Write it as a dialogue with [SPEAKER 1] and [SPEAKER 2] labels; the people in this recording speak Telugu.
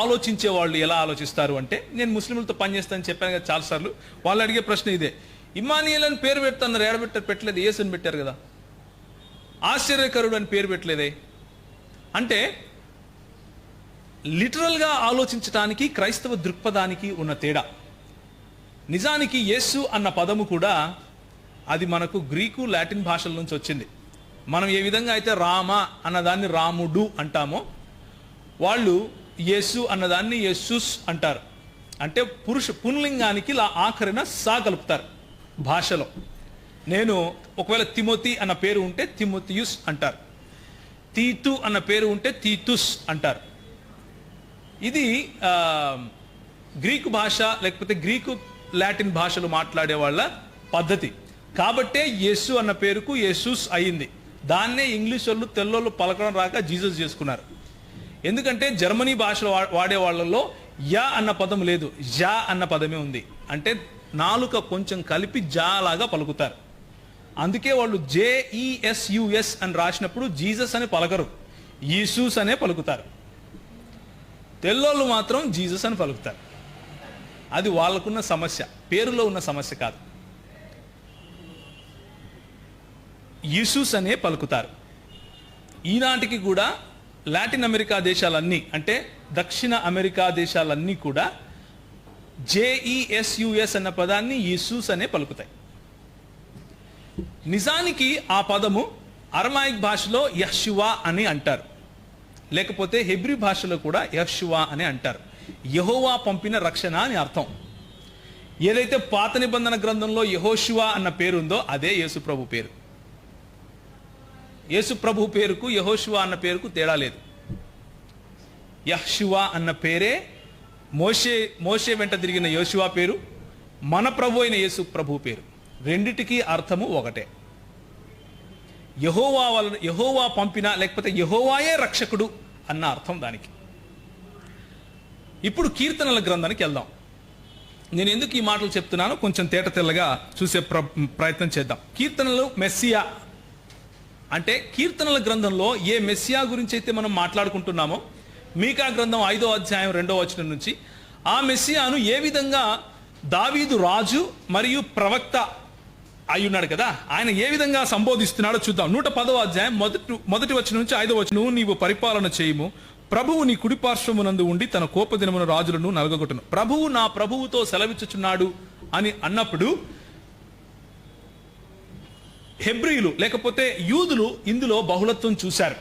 [SPEAKER 1] ఆలోచించే వాళ్ళు ఎలా ఆలోచిస్తారు అంటే, నేను ముస్లింలతో పనిచేస్తానని చెప్పాను కదా చాలాసార్లు. వాళ్ళు అడిగే ప్రశ్న ఇదే, ఇమ్మానియల్ అని పేరు పెడతాన్నారు, పెట్టలేదు, యేసు అని పెట్టారు కదా, ఆశ్చర్యకరుడు అని పేరు పెట్టలేదే అంటే, లిటరల్గా ఆలోచించటానికి క్రైస్తవ దృక్పథానికి ఉన్న తేడా. నిజానికి యేసు అన్న పదము కూడా అది మనకు గ్రీకు లాటిన్ భాషల నుంచి వచ్చింది. మనం ఏ విధంగా అయితే రామ అన్నదాన్ని రాముడు అంటామో, వాళ్ళు యేసు అన్నదాన్ని యేసుస్ అంటారు. అంటే పుంలింగానికి ఆఖరిన సా కలుపుతారు భాషలో. నేను ఒకవేళ తిమోతి అన్న పేరు ఉంటే తిమోతియుస్ అంటారు, తీతు అన్న పేరు ఉంటే తీతుస్ అంటారు. ఇది గ్రీకు భాష లేకపోతే గ్రీకు లాటిన్ భాషలు మాట్లాడే వాళ్ళ పద్ధతి. కాబట్టే యేసు అన్న పేరుకు యేసుస్ అయింది. దాన్నే ఇంగ్లీష్ వాళ్ళు తెల్లోళ్ళు పలకడం రాక జీసస్ చేసుకున్నారు. ఎందుకంటే జర్మనీ భాషలో వాడే వాళ్ళలో యా అన్న పదం లేదు, జా అన్న పదమే ఉంది. అంటే నాలుక కొంచెం కలిపి జా లాగా పలుకుతారు. అందుకే వాళ్ళు జేఈఎస్యుఎస్ అని రాసినప్పుడు జీసస్ అని పలకరు, యేసూస్ అనే పలుకుతారు. తెల్లోళ్ళు మాత్రం జీసస్ అని పలుకుతారు. అది వాళ్ళకున్న సమస్య, పేరులో ఉన్న సమస్య కాదు. యేసూస్ అనే పలుకుతారు. ఈనాటికి కూడా లాటిన్ అమెరికా దేశాలన్నీ, అంటే దక్షిణ అమెరికా దేశాలన్నీ కూడా జేఈఎస్యుఎస్ అన్న పదాన్ని యేసూస్ అనే పలుకుతాయి. నిజానికి ఆ పదము అరమాయిక్ భాషలో యెహోవా అని అంటారు, లేకపోతే హెబ్రీ భాషలో కూడా యెహోవా అని అంటారు. యెహోవా పంపిన రక్షణ అని అర్థం. ఏదైతే పాత నిబంధన గ్రంథంలో యెహోషువ అన్న పేరు ఉందో అదే యేసు ప్రభు పేరు. యేసు ప్రభు పేరుకు యెహోషువ అన్న పేరుకు తేడా లేదు. యెహోషువ అన్న పేరే మోషే వెంట తిరిగిన యోషువ పేరు, మన ప్రభు అయిన యేసు ప్రభు పేరు. రెండిటికి అర్థము ఒకటే. యెహోవా పంపిన లేకపోతే యెహోవాయే రక్షకుడు అన్న అర్థం దానికి. ఇప్పుడు కీర్తనల గ్రంథానికి వెళ్దాం. నేను ఎందుకు ఈ మాటలు చెప్తున్నానో కొంచెం తేట తెల్లగా చూసే ప్రయత్నం చేద్దాం. కీర్తనలు మెస్సియా అంటే, కీర్తనల గ్రంథంలో ఏ మెస్సియా గురించి అయితే మనం మాట్లాడుకుంటున్నామో, మీకా గ్రంథం 5వ అధ్యాయం 2వ వచనం నుంచి ఆ మెస్సియాను ఏ విధంగా దావీదు రాజు మరియు ప్రవక్త అయ్యున్నాడు కదా, ఆయన ఏ విధంగా సంబోధిస్తున్నాడో చూద్దాం. 110వ అధ్యాయం మొదటి వచనం నుంచి 5వ వచనం, నీవు పరిపాలన చేయుము, ప్రభువు నీ కుడిపార్శ్వమునందు ఉండి తన కోపదినమున రాజులను నలగగొట్టును. ప్రభువు నా ప్రభువుతో సెలవిచ్చుచున్నాడు అని అన్నప్పుడు హెబ్రీయులు లేకపోతే యూదులు ఇందులో బహుళత్వం చూశారు.